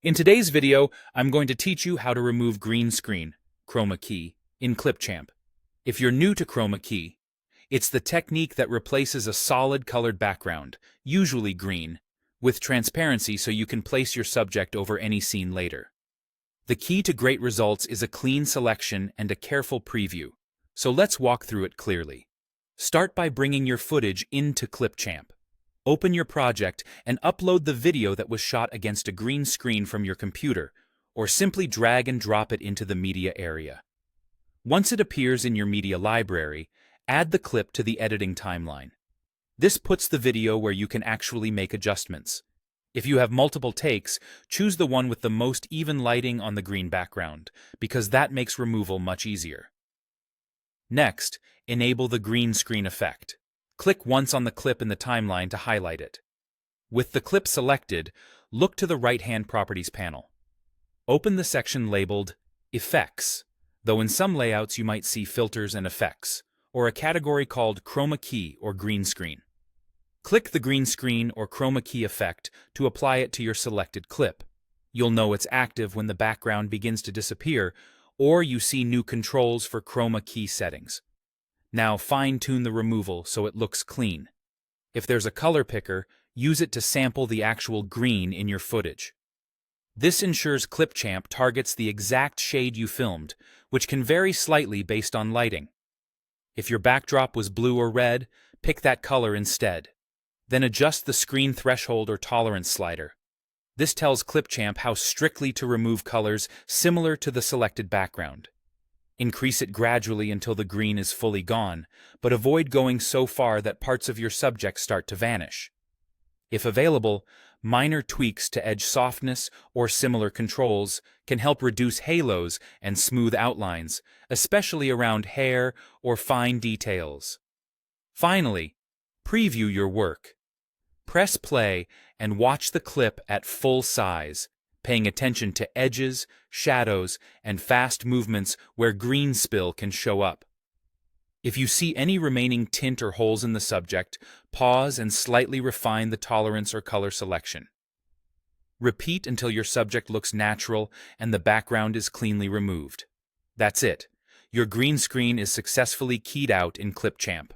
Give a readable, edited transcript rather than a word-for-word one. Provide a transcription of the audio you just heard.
In today's video, I'm going to teach you how to remove green screen, Chroma Key, in Clipchamp. If you're new to Chroma Key, it's the technique that replaces a solid colored background, usually green, with transparency so you can place your subject over any scene later. The key to great results is a clean selection and a careful preview, so let's walk through it clearly. Start by bringing your footage into Clipchamp. Open your project and upload the video that was shot against a green screen from your computer, or simply drag and drop it into the media area. Once it appears in your media library, add the clip to the editing timeline. This puts the video where you can actually make adjustments. If you have multiple takes, choose the one with the most even lighting on the green background, because that makes removal much easier. Next, enable the green screen effect. Click once on the clip in the timeline to highlight it. With the clip selected, look to the right-hand Properties panel. Open the section labeled Effects, though in some layouts you might see Filters and Effects, or a category called Chroma Key or Green Screen. Click the green screen or Chroma Key effect to apply it to your selected clip. You'll know it's active when the background begins to disappear, or you see new controls for Chroma Key settings. Now fine-tune the removal so it looks clean. If there's a color picker, use it to sample the actual green in your footage. This ensures Clipchamp targets the exact shade you filmed, which can vary slightly based on lighting. If your backdrop was blue or red, pick that color instead. Then adjust the screen threshold or tolerance slider. This tells Clipchamp how strictly to remove colors similar to the selected background. Increase it gradually until the green is fully gone, but avoid going so far that parts of your subject start to vanish. If available, minor tweaks to edge softness or similar controls can help reduce halos and smooth outlines, especially around hair or fine details. Finally, preview your work. Press play and watch the clip at full size, paying attention to edges, shadows, and fast movements where green spill can show up. If you see any remaining tint or holes in the subject, pause and slightly refine the tolerance or color selection. Repeat until your subject looks natural and the background is cleanly removed. That's it. Your green screen is successfully keyed out in Clipchamp.